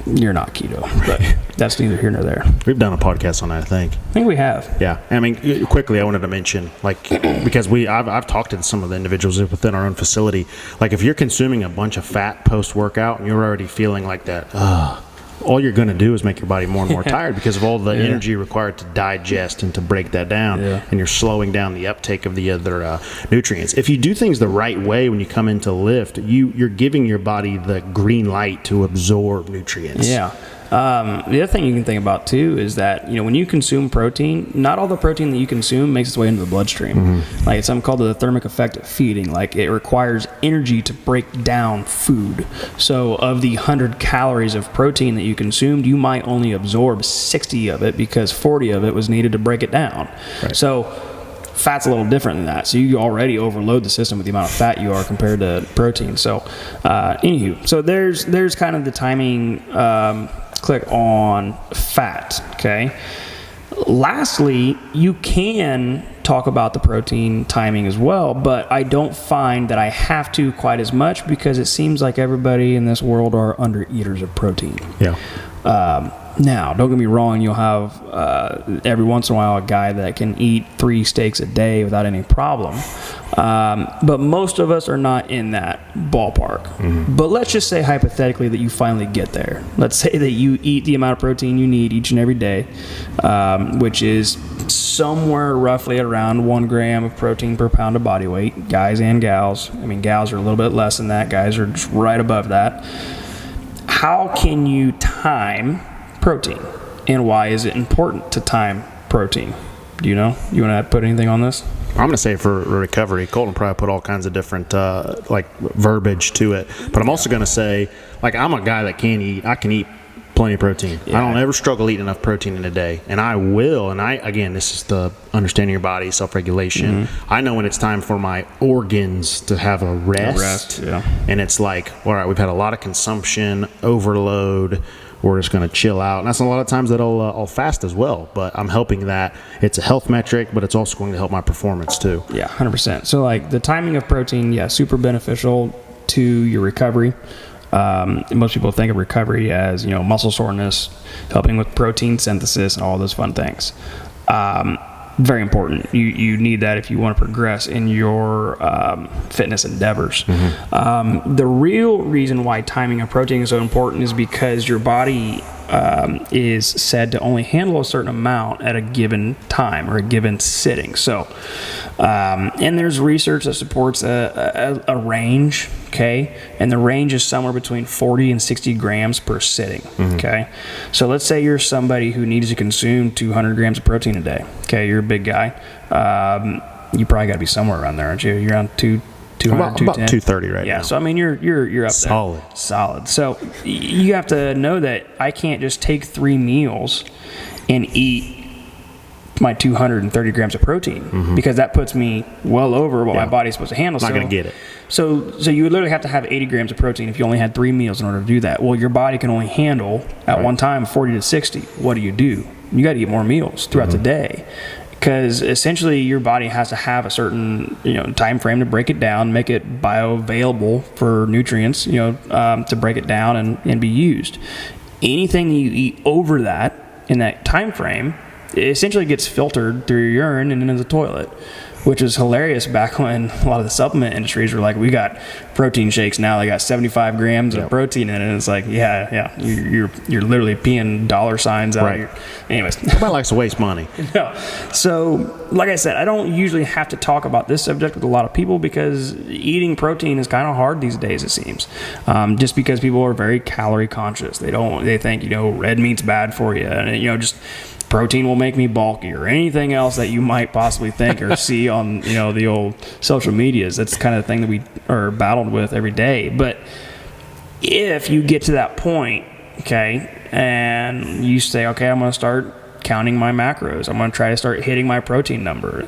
Speaker 2: you're not keto, but that's neither here nor there.
Speaker 1: We've done a podcast on that, I think.
Speaker 2: I think we have.
Speaker 1: Yeah. I mean, quickly, I wanted to mention, like, because I've talked to some of the individuals within our own facility. Like, if you're consuming a bunch of fat post-workout and you're already feeling like that, all you're going to do is make your body more and more tired because of all the energy required to digest and to break that down. And you're slowing down the uptake of the other nutrients. If you do things the right way when you come into lift, you're giving your body the green light to absorb nutrients.
Speaker 2: The other thing you can think about too is that, when you consume protein, not all the protein that you consume makes its way into the bloodstream. Like, it's something called the thermic effect of feeding. Like, it requires energy to break down food. So of the 100 calories of protein that you consumed, you might only absorb 60 of it because 40 of it was needed to break it down. So fat's a little different than that. So you already overload the system with the amount of fat you are compared to protein. So anywho, so there's kind of the timing click on fat. Okay. Lastly, you can talk about the protein timing as well, but I don't find that I have to quite as much because it seems like everybody in this world are under eaters of protein. Now, don't get me wrong, you'll have every once in a while a guy that can eat 3 steaks a day without any problem. But most of us are not in that ballpark. But let's just say hypothetically that you finally get there. Let's say that you eat the amount of protein you need each and every day, which is somewhere roughly around 1 gram of protein per pound of body weight, guys and gals. I mean, gals are a little bit less than that. Guys are just right above that. How can you time protein, and why is it important to time protein? Do you know? You want to put anything on this?
Speaker 1: I'm going to say for recovery, Colton probably put all kinds of different verbiage to it. But I'm also going to say, like, I'm a guy that I can eat plenty of protein. I don't ever struggle eating enough protein in a day. And I will. And again, this is the understanding your body, self-regulation. I know when it's time for my organs to have a rest. And it's like, all right, we've had a lot of consumption, overload. we're just going to chill out. And that's a lot of times that I'll fast as well. But I'm helping that. It's a health metric, but it's also going to help my performance too.
Speaker 2: Yeah, 100%. So like the timing of protein, yeah, super beneficial to your recovery. Most people think of recovery as, muscle soreness, helping with protein synthesis and all those fun things. Very important. You need that if you want to progress in your fitness endeavors. The real reason why timing of protein is so important is because your body is said to only handle a certain amount at a given time or a given sitting. So, and there's research that supports a range, okay? And the range is somewhere between 40 and 60 grams per sitting, okay? So let's say you're somebody who needs to consume 200 grams of protein a day, okay? You're a big guy. You probably got to be somewhere around there, aren't you? You're around 200,
Speaker 1: about 230 right now.
Speaker 2: Yeah, so I mean, you're up
Speaker 1: Solid.
Speaker 2: there. Solid. So you have to know that I can't just take 3 meals and eat my 230 grams of protein because that puts me well over what my body's supposed to handle.
Speaker 1: Not going to get it.
Speaker 2: So you would literally have to have 80 grams of protein if you only had 3 meals in order to do that. Well, your body can only handle at one time 40 to 60. What do? You got to eat more meals throughout the day. Because essentially your body has to have a certain time frame to break it down, make it bioavailable for nutrients, to break it down and be used. Anything that you eat over that in that time frame, it essentially gets filtered through your urine and into the toilet, which is hilarious back when a lot of the supplement industries were like, we got protein shakes now, they got 75 grams of protein in it. And it's like, you're literally peeing dollar signs out of your... Anyways.
Speaker 1: Nobody likes to waste money.
Speaker 2: No. So, like I said, I don't usually have to talk about this subject with a lot of people because eating protein is kind of hard these days, it seems. Just because people are very calorie conscious. They think, red meat's bad for you. And, just... protein will make me bulky or anything else that you might possibly think or see on the old social medias. That's the kind of thing that we are battled with every day. But if you get to that point, okay, and you say, okay, I'm going to start counting my macros, I'm going to try to start hitting my protein number.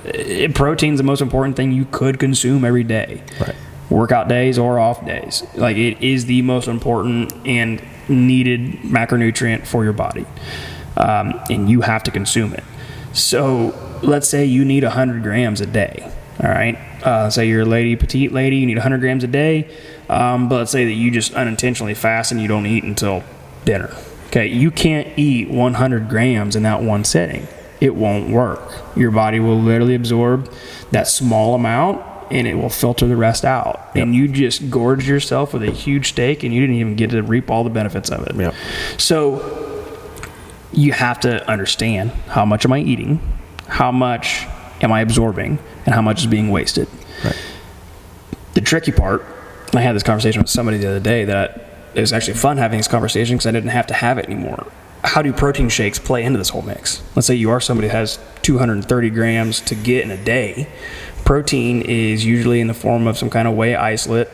Speaker 2: Protein's the most important thing you could consume every day.
Speaker 1: Right.
Speaker 2: Workout days or off days. Like, it is the most important and needed macronutrient for your body. And you have to consume it. So let's say you need 100 grams a day. All right. Say you're a petite lady, you need 100 grams a day. But let's say that you just unintentionally fast and you don't eat until dinner. Okay. You can't eat 100 grams in that one sitting. It won't work. Your body will literally absorb that small amount and it will filter the rest out. Yep. And you just gorged yourself with a huge steak and you didn't even get to reap all the benefits of it.
Speaker 1: Yep.
Speaker 2: So you have to understand, how much am I eating, how much am I absorbing, and how much is being wasted.
Speaker 1: Right.
Speaker 2: The tricky part, I had this conversation with somebody the other day that it was actually fun having this conversation because I didn't have to have it anymore. How do protein shakes play into this whole mix? Let's say you are somebody that has 230 grams to get in a day. Protein is usually in the form of some kind of whey isolate.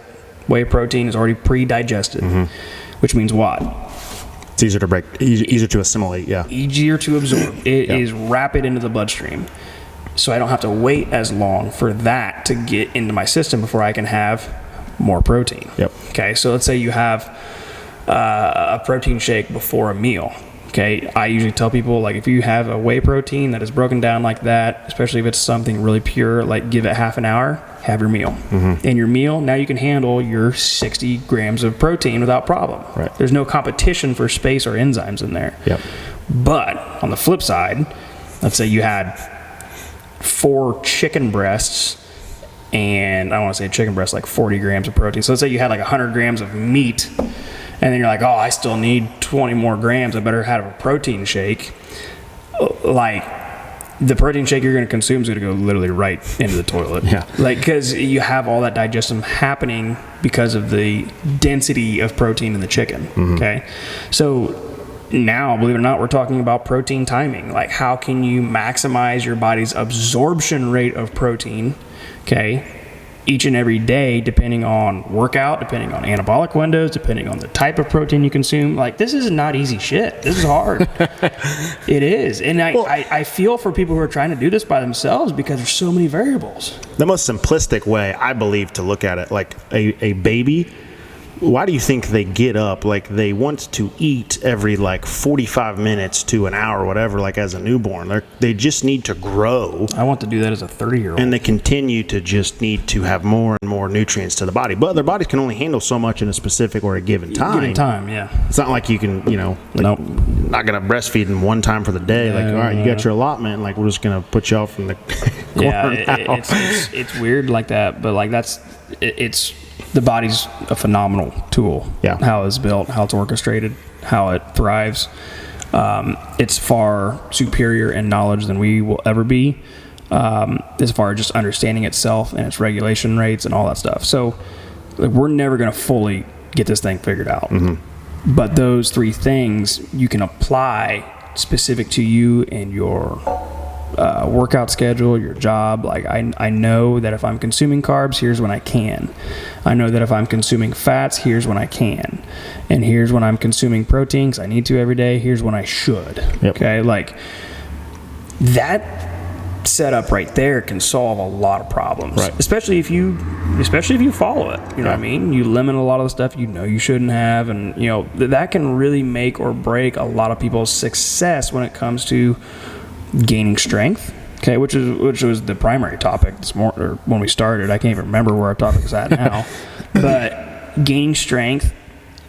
Speaker 2: Whey protein is already pre-digested, which means what?
Speaker 1: It's easier to break, easier to assimilate, yeah.
Speaker 2: Easier to absorb. It is rapid into the bloodstream. So I don't have to wait as long for that to get into my system before I can have more protein.
Speaker 1: Yep.
Speaker 2: Okay, so let's say you have a protein shake before a meal. Okay, I usually tell people, like, if you have a whey protein that is broken down like that, especially if it's something really pure, like give it half an hour, have your meal. And your meal, now you can handle your 60 grams of protein without problem.
Speaker 1: Right.
Speaker 2: There's no competition for space or enzymes in there.
Speaker 1: Yep.
Speaker 2: But on the flip side, let's say you had 4 chicken breasts and I don't want to say chicken breast, like 40 grams of protein. So let's say you had like 100 grams of meat and then you're like, oh, I still need 20 more grams. I better have a protein shake. Like, the protein shake you're going to consume is going to go literally right into the toilet.
Speaker 1: Yeah.
Speaker 2: Like, because you have all that digestion happening because of the density of protein in the chicken. Okay. So now, believe it or not, we're talking about protein timing. Like, how can you maximize your body's absorption rate of protein, okay, each and every day, depending on workout, depending on anabolic windows, depending on the type of protein you consume. Like, this is not easy shit. This is hard. It is. And I feel for people who are trying to do this by themselves because there's so many variables.
Speaker 1: The most simplistic way, I believe, to look at it, like a baby why do you think they get up? Like, they want to eat every like 45 minutes to an hour or whatever, like as a newborn. They just need to grow.
Speaker 2: I want to do that as a 30-year-old.
Speaker 1: And they continue to just need to have more and more nutrients to the body. But their bodies can only handle so much in a specific or a given time.
Speaker 2: Yeah.
Speaker 1: It's not like you can,
Speaker 2: Nope.
Speaker 1: not going to breastfeed them one time for the day. Like, all right, you got your allotment. Like, we're just going to put you off from the corner now.
Speaker 2: It's weird like that, but like it's the body's a phenomenal tool.
Speaker 1: Yeah.
Speaker 2: How it's built, how it's orchestrated, how it thrives. It's far superior in knowledge than we will ever be, as far as just understanding itself and its regulation rates and all that stuff. So like, we're never going to fully get this thing figured out. Mm-hmm. But those 3 things you can apply specific to you and your workout schedule, your job. Like I know that if I'm consuming carbs, here's when I can. I know that if I'm consuming fats, here's when I can. And here's when I'm consuming protein, 'cause I need to every day. Here's when I should.
Speaker 1: Yep.
Speaker 2: Okay, like that setup right there can solve a lot of problems.
Speaker 1: Right.
Speaker 2: Especially if you follow it. You know what I mean? You limit a lot of the stuff you shouldn't have, and that can really make or break a lot of people's success when it comes to gaining strength, okay, which was the primary topic this morning, or when we started. I can't even remember where our topic is at now. But gaining strength,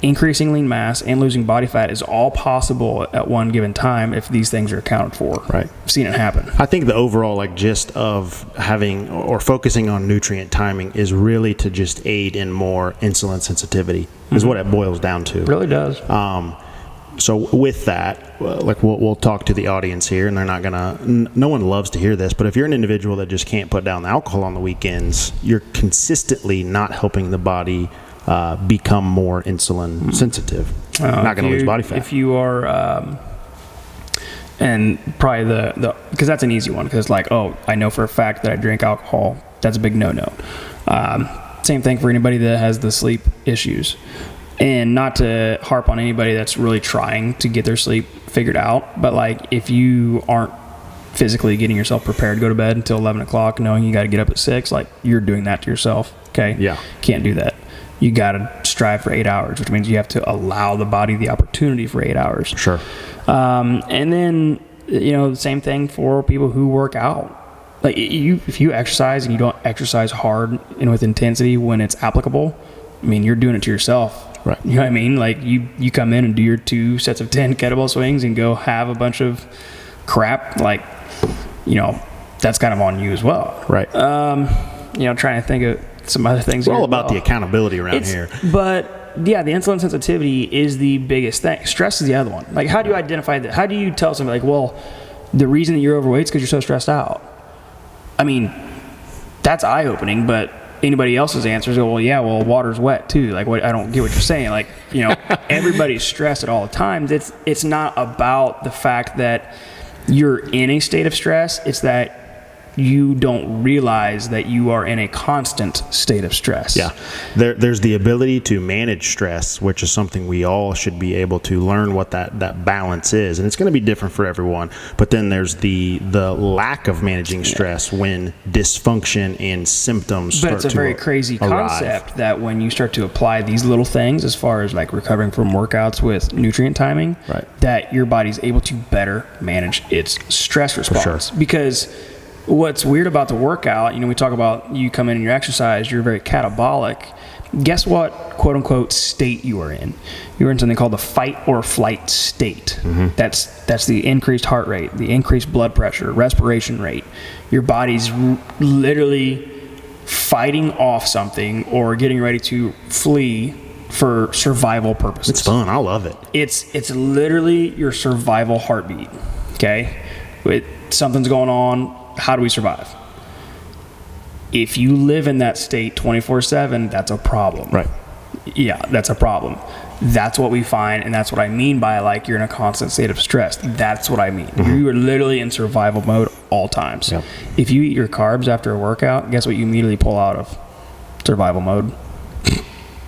Speaker 2: increasing lean mass, and losing body fat is all possible at one given time if these things are accounted for. Right. I've seen it happen.
Speaker 1: I think the overall gist of having or focusing on nutrient timing is really to just aid in more insulin sensitivity, is what it boils down to.
Speaker 2: It really does.
Speaker 1: So with that, we'll talk to the audience here, and they're not gonna. No one loves to hear this, but if you're an individual that just can't put down the alcohol on the weekends, you're consistently not helping the body become more insulin sensitive. Not gonna lose body fat.
Speaker 2: If you are, and probably the because that's an easy one, because I know for a fact that I drink alcohol. That's a big no-no. Same thing for anybody that has the sleep issues. And not to harp on anybody that's really trying to get their sleep figured out, but if you aren't physically getting yourself prepared to go to bed until 11 o'clock, knowing you got to get up at 6, you're doing that to yourself. Okay.
Speaker 1: Yeah.
Speaker 2: Can't do that. You got to strive for 8 hours, which means you have to allow the body the opportunity for 8 hours.
Speaker 1: Sure.
Speaker 2: And then, the same thing for people who work out. If you exercise and you don't exercise hard and with intensity when it's applicable, you're doing it to yourself.
Speaker 1: Right.
Speaker 2: You know what I mean? You come in and do your 2 sets of 10 kettlebell swings and go have a bunch of crap. That's kind of on you as well.
Speaker 1: Right.
Speaker 2: Trying to think of some other things.
Speaker 1: We're all about the accountability around here.
Speaker 2: But yeah, the insulin sensitivity is the biggest thing. Stress is the other one. How do you identify that? How do you tell somebody the reason that you're overweight is because you're so stressed out? That's eye-opening, but anybody else's answers go, water's wet too. I don't get what you're saying. Everybody's stressed at all the times. It's not about the fact that you're in a state of stress. It's that you don't realize that you are in a constant state of stress.
Speaker 1: Yeah. There's the ability to manage stress, which is something we all should be able to learn what that balance is. And it's going to be different for everyone. But then there's the lack of managing stress when dysfunction and symptoms start to arise. But it's a very
Speaker 2: crazy concept that when you start to apply these little things, as far as recovering from workouts with nutrient timing,
Speaker 1: right,
Speaker 2: that your body's able to better manage its stress response.
Speaker 1: Sure.
Speaker 2: Because what's weird about the workout, we talk about you come in and you exercise, you're very catabolic. Guess what, quote unquote, state you are in? You're in something called the fight or flight state. Mm-hmm. That's the increased heart rate, the increased blood pressure, respiration rate. Your body's literally fighting off something or getting ready to flee for survival purposes.
Speaker 1: It's fun. I love it.
Speaker 2: It's literally your survival heartbeat. Okay? Something's going on. How do we survive? If you live in that state 24/7, that's a problem.
Speaker 1: Right.
Speaker 2: Yeah, that's a problem. That's what we find, and that's what I mean by you're in a constant state of stress. That's what I mean. Mm-hmm. You are literally in survival mode all times.
Speaker 1: Yep.
Speaker 2: If you eat your carbs after a workout, guess what you immediately pull out of? Survival mode.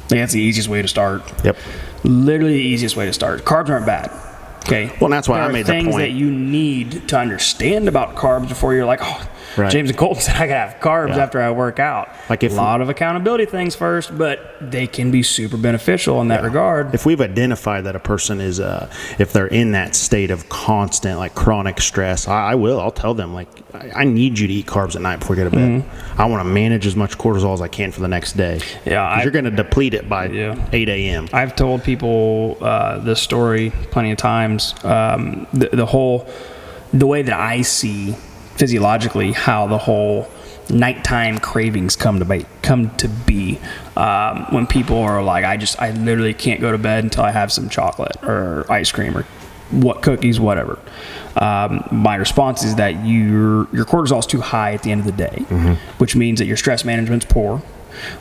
Speaker 2: That's the easiest way to start.
Speaker 1: Yep.
Speaker 2: Literally the easiest way to start. Carbs aren't bad. Okay.
Speaker 1: Well, and that's why
Speaker 2: there
Speaker 1: I
Speaker 2: are
Speaker 1: made the
Speaker 2: things
Speaker 1: point
Speaker 2: that you need to understand about carbs before you're like, oh,
Speaker 1: Right.
Speaker 2: James and Colton said I gotta have carbs
Speaker 1: Yeah.
Speaker 2: after I work out.
Speaker 1: Like
Speaker 2: a lot of accountability things first, but they can be super beneficial in that regard.
Speaker 1: If we've identified that a person is, if they're in that state of constant, like chronic stress, I'll tell them, like, I need you to eat carbs at night before you go to bed. I want to manage as much cortisol as I can for the next day.
Speaker 2: Yeah,
Speaker 1: you're going to deplete it by 8 a.m.
Speaker 2: I've told people this story plenty of times. The way that I see physiologically how the whole nighttime cravings come to be when people are like, I literally can't go to bed until I have some chocolate or ice cream or cookies, whatever. My response is that your cortisol is too high at the end of the day, which means that your stress management's poor,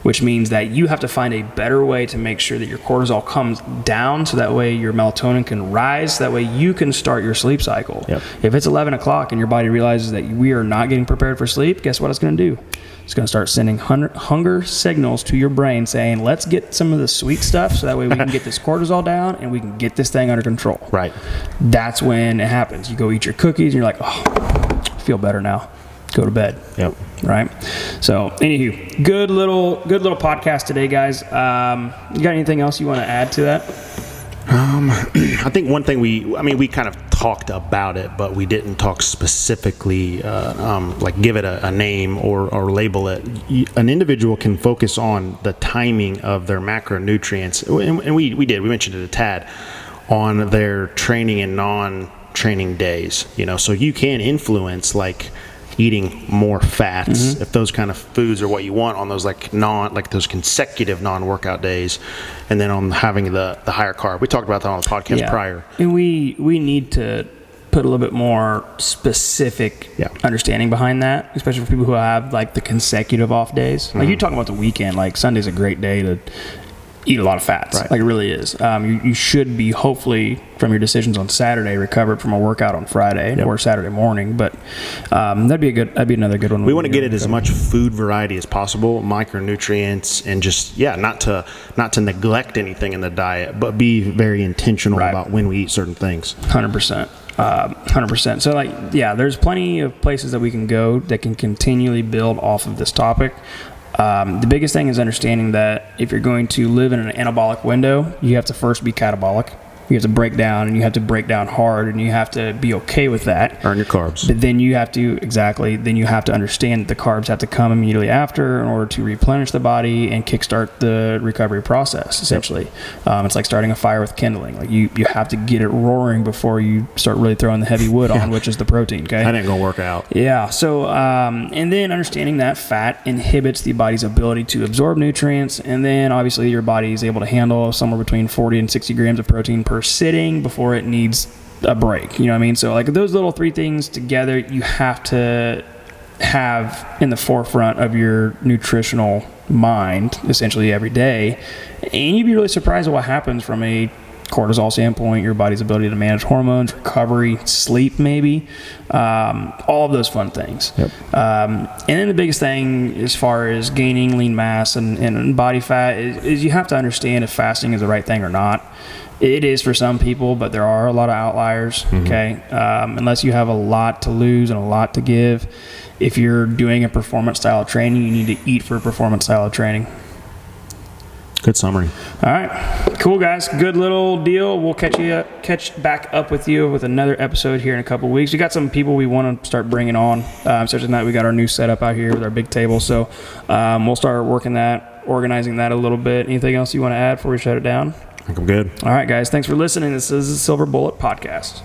Speaker 2: which means that you have to find a better way to make sure that your cortisol comes down so that way your melatonin can rise, so that way you can start your sleep cycle.
Speaker 1: Yep.
Speaker 2: If it's 11 o'clock and your body realizes that we are not getting prepared for sleep, guess what it's going to do? It's going to start sending hunger signals to your brain saying, let's get some of the sweet stuff so that way we can get this cortisol down and we can get this thing under control.
Speaker 1: Right.
Speaker 2: That's when it happens. You go eat your cookies and you're like, oh, I feel better now. Go to bed.
Speaker 1: Yep.
Speaker 2: Right. So, anywho, good little podcast today, guys. You got anything else you want to add to that?
Speaker 1: I think one thing we kind of talked about it, but we didn't talk specifically, like give it a name or label it. An individual can focus on the timing of their macronutrients, and we did. We mentioned it a tad on their training and non-training days. So you can influence like eating more fats if those kind of foods are what you want on those those consecutive non-workout days, and then on having the higher carb. We talked about that on the podcast prior.
Speaker 2: And we need to put a little bit more specific understanding behind that, especially for people who have like the consecutive off days. Like you talking about the weekend, like Sunday's a great day to eat a lot of fats.
Speaker 1: Right.
Speaker 2: Like it really is. You should be, hopefully, from your decisions on Saturday, recovered from a workout on Friday or Saturday morning. But that'd be another good one.
Speaker 1: We want to get it as much food variety as possible, micronutrients, and just not to neglect anything in the diet, but be very intentional about when we eat certain things.
Speaker 2: 100%. 100%. So there's plenty of places that we can go that can continually build off of this topic. The biggest thing is understanding that if you're going to live in an anabolic window, you have to first be catabolic. You have to break down, and you have to break down hard, and you have to be okay with that.
Speaker 1: Earn your carbs.
Speaker 2: But then you have to understand that the carbs have to come immediately after in order to replenish the body and kickstart the recovery process, essentially. It's like starting a fire with kindling. Like you have to get it roaring before you start really throwing the heavy wood on, which is the protein, okay?
Speaker 1: That ain't going to work out.
Speaker 2: Yeah. So, and then understanding that fat inhibits the body's ability to absorb nutrients, and then obviously your body is able to handle somewhere between 40 and 60 grams of protein per sitting before it needs a break. You know what I mean? So like those little three things together, you have to have in the forefront of your nutritional mind essentially every day. And you'd be really surprised at what happens from a cortisol standpoint, your body's ability to manage hormones, recovery, sleep, maybe, all of those fun things.
Speaker 1: Yep.
Speaker 2: And then the biggest thing as far as gaining lean mass and body fat is you have to understand if fasting is the right thing or not. It is for some people, but there are a lot of outliers, okay? Unless you have a lot to lose and a lot to give. If you're doing a performance style of training, you need to eat for a performance style of training.
Speaker 1: Good summary. All
Speaker 2: right. Cool, guys. Good little deal. We'll catch back up with you with another episode here in a couple of weeks. We got some people we want to start bringing on. Such as that, we got our new setup out here with our big table. So we'll start working that, organizing that a little bit. Anything else you want to add before we shut it down?
Speaker 1: I think I'm good.
Speaker 2: All right, guys. Thanks for listening. This is the Silver Bullet Podcast.